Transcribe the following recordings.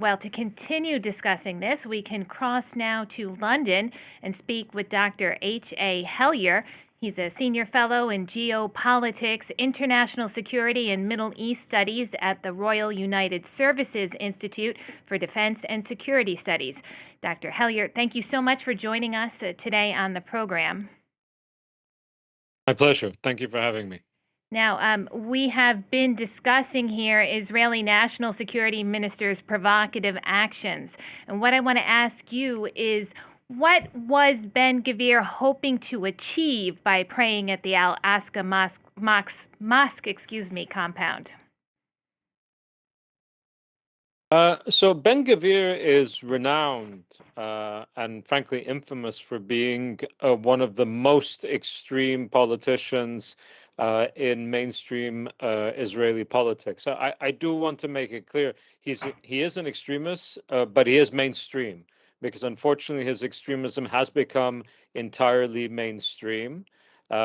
Well, to continue discussing this, we can cross now to London and speak with Dr. H.A. Hellyer. He's a senior fellow in geopolitics, international security, and Middle East studies at the Royal United Services Institute for Defense and Security Studies. Dr. Hellyer, thank you so much for joining us today on the program. My pleasure. Thank you for having me. Now, we have been discussing here Israeli National Security Minister's provocative actions. And what I want to ask you is, what was Ben Gvir hoping to achieve by praying at the Al-Aqsa Mosque, compound? So Ben Gvir is renowned and frankly infamous for being one of the most extreme politicians in mainstream Israeli politics. So I do want to make it clear he is an extremist, but he is mainstream because unfortunately his extremism has become entirely mainstream.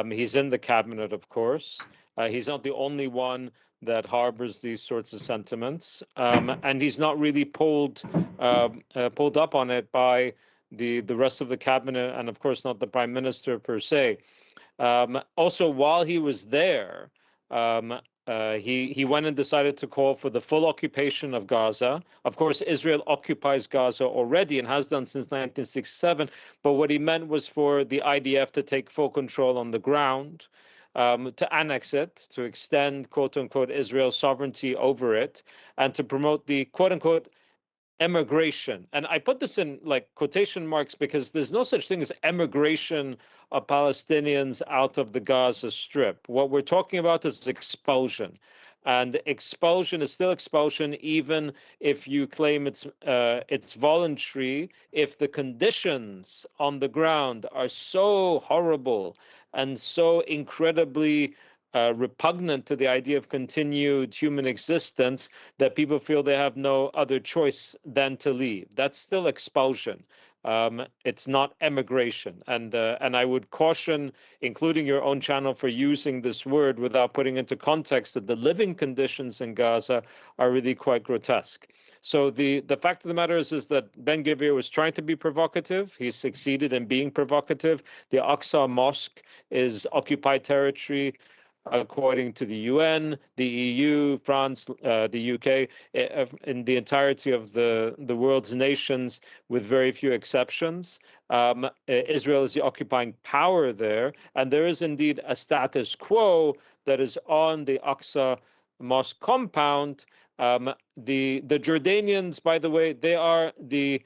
He's in the cabinet, of course. He's not the only one that harbors these sorts of sentiments, and he's not really pulled up on it by the rest of the cabinet, and of course not the prime minister per se. Also, while he was there, he went and decided to call for the full occupation of Gaza. Of course, Israel occupies Gaza already and has done since 1967. But what he meant was for the IDF to take full control on the ground, to annex it, to extend, quote unquote, Israel's sovereignty over it, and to promote the quote unquote emigration. And I put this in like quotation marks because there's no such thing as emigration of Palestinians out of the Gaza Strip. What we're talking about is expulsion. And expulsion is still expulsion, even if you claim it's voluntary. If the conditions on the ground are so horrible and so incredibly repugnant to the idea of continued human existence that people feel they have no other choice than to leave. That's still expulsion. It's not emigration, and I would caution, including your own channel, for using this word without putting into context that the living conditions in Gaza are really quite grotesque. So the fact of the matter is that Ben Gvir was trying to be provocative. He succeeded in being provocative. The Aqsa Mosque is occupied territory, according to the UN, the EU, France, the UK, in the entirety of the world's nations, with very few exceptions. Israel is the occupying power there, and there is indeed a status quo that is on the Aqsa Mosque compound. The Jordanians, by the way, they are the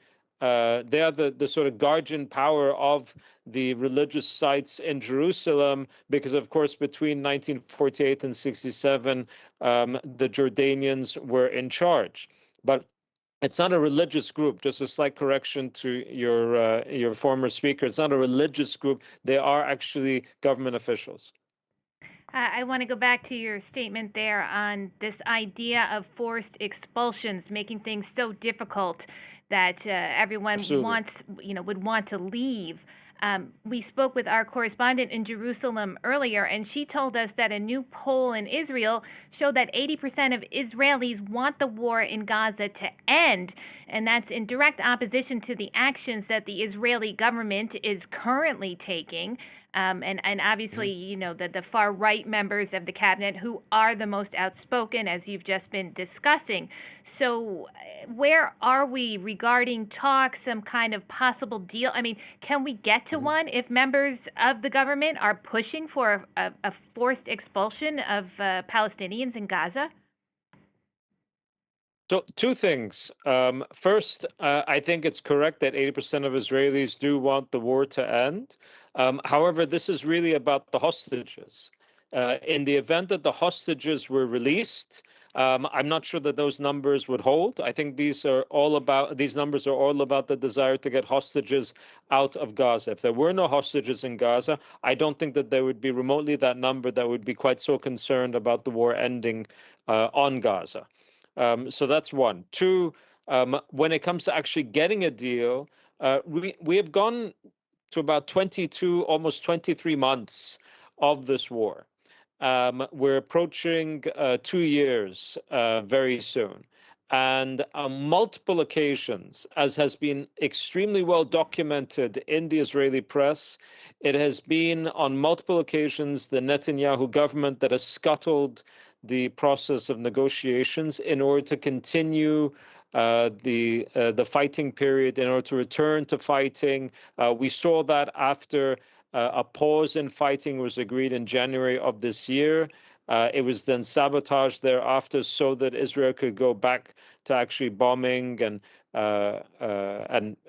sort of guardian power of the religious sites in Jerusalem, because of course between 1948 and 67 the Jordanians were in charge. But it's not a religious group. Just a slight correction to your former speaker. It's not a religious group. They are actually government officials. I want to go back to your statement there on this idea of forced expulsions, making things so difficult that everyone Absolutely. would want to leave. We spoke with our correspondent in Jerusalem earlier, and she told us that a new poll in Israel showed that 80% of Israelis want the war in Gaza to end, and that's in direct opposition to the actions that the Israeli government is currently taking. And obviously, the far right members of the cabinet who are the most outspoken, as you've just been discussing. So where are we regarding talks, some kind of possible deal? I mean, can we get to one if members of the government are pushing for a forced expulsion of Palestinians in Gaza? So two things. First, I think it's correct that 80% of Israelis do want the war to end. However, this is really about the hostages. In the event that the hostages were released, I'm not sure that those numbers would hold. I think these numbers are all about the desire to get hostages out of Gaza. If there were no hostages in Gaza, I don't think that there would be remotely that number that would be quite so concerned about the war ending on Gaza. So that's one. Two, when it comes to actually getting a deal, we have gone to about 22, almost 23 months of this war. We're approaching 2 years very soon. And on multiple occasions, as has been extremely well documented in the Israeli press, it has been on multiple occasions the Netanyahu government that has scuttled the process of negotiations in order to continue the fighting period, in order to return to fighting. We saw that after a pause in fighting was agreed in January of this year. It was then sabotaged thereafter so that Israel could go back to actually bombing and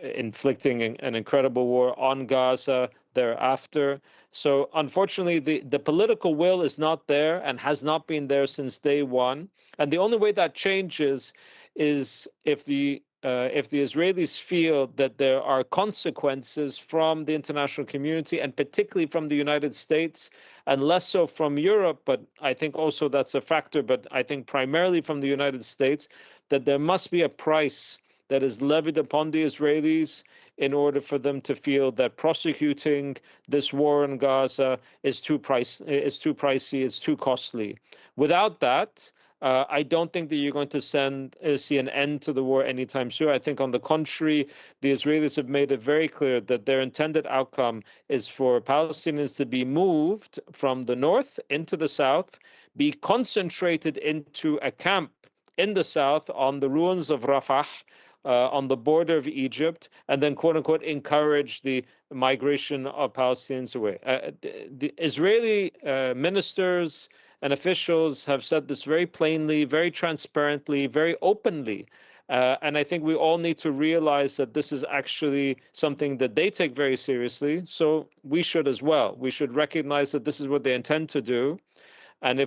inflicting an incredible war on Gaza thereafter. So unfortunately, the political will is not there and has not been there since day one. And the only way that changes is if the Israelis feel that there are consequences from the international community, and particularly from the United States, and less so from Europe, but I think also that's a factor, but I think primarily from the United States, that there must be a price that is levied upon the Israelis in order for them to feel that prosecuting this war in Gaza is too pricey, it's too costly. Without that, I don't think that you're going to see an end to the war anytime soon. I think, on the contrary, the Israelis have made it very clear that their intended outcome is for Palestinians to be moved from the north into the south, be concentrated into a camp in the south on the ruins of Rafah, on the border of Egypt, and then, quote unquote, encourage the migration of Palestinians away. The Israeli ministers and officials have said this very plainly, very transparently, very openly. And I think we all need to realize that this is actually something that they take very seriously. So we should as well. We should recognize that this is what they intend to do. And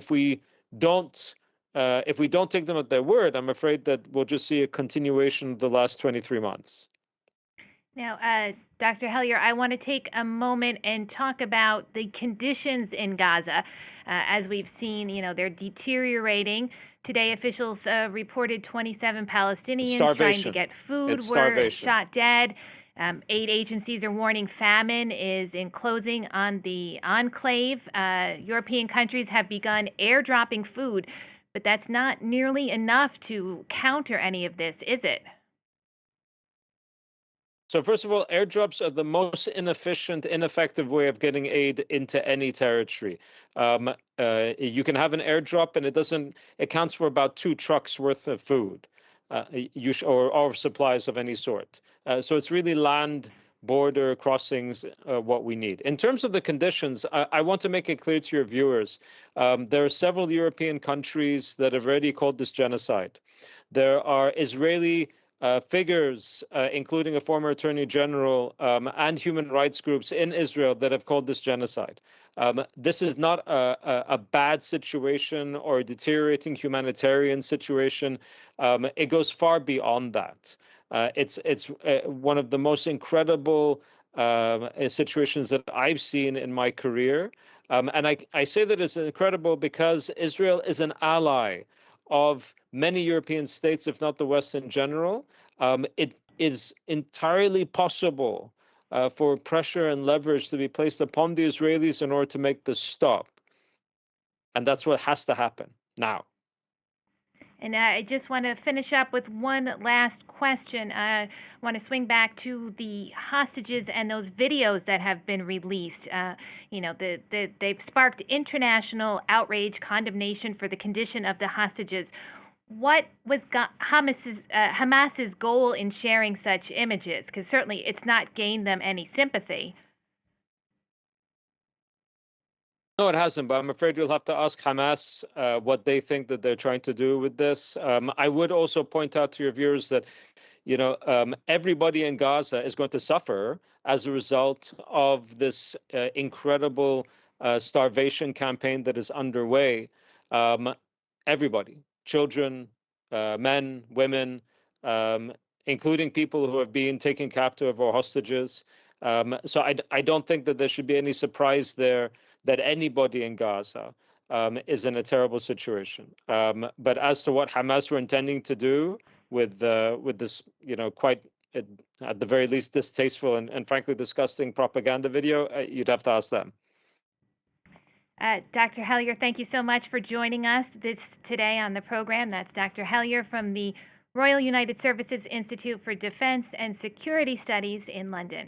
don't, if we don't take them at their word, I'm afraid that we'll just see a continuation of the last 23 months. Now, Dr. Hellyer, I want to take a moment and talk about the conditions in Gaza. As we've seen, they're deteriorating. Today, officials reported 27 Palestinians trying to get food were shot dead. 8 agencies are warning famine is enclosing on the enclave. European countries have begun airdropping food, but that's not nearly enough to counter any of this, is it? So first of all, airdrops are the most inefficient, ineffective way of getting aid into any territory. You can have an airdrop, and it counts for about 2 trucks worth of food, or supplies of any sort. So it's really land border crossings what we need. In terms of the conditions, I want to make it clear to your viewers, there are several European countries that have already called this genocide. There are Israeli figures, including a former attorney general, and human rights groups in Israel that have called this genocide. This is not a bad situation or a deteriorating humanitarian situation. It goes far beyond that. It's one of the most incredible situations that I've seen in my career. And I say that it's incredible because Israel is an ally of many European states, if not the West in general. It is entirely possible for pressure and leverage to be placed upon the Israelis in order to make this stop. And that's what has to happen now. And I just want to finish up with one last question. I want to swing back to the hostages and those videos that have been released. They've sparked international outrage, condemnation for the condition of the hostages. What was Hamas's goal in sharing such images? Because certainly it's not gained them any sympathy. No, it hasn't, but I'm afraid you'll have to ask Hamas what they think that they're trying to do with this. I would also point out to your viewers that everybody in Gaza is going to suffer as a result of this incredible starvation campaign that is underway. Everybody, children, men, women, including people who have been taken captive or hostages. So I don't think that there should be any surprise there that anybody in Gaza is in a terrible situation. But as to what Hamas were intending to do with this, quite at the very least distasteful and frankly disgusting propaganda video, you'd have to ask them. Dr. Hellyer, thank you so much for joining us today on the program. That's Dr. Hellyer from the Royal United Services Institute for Defense and Security Studies in London.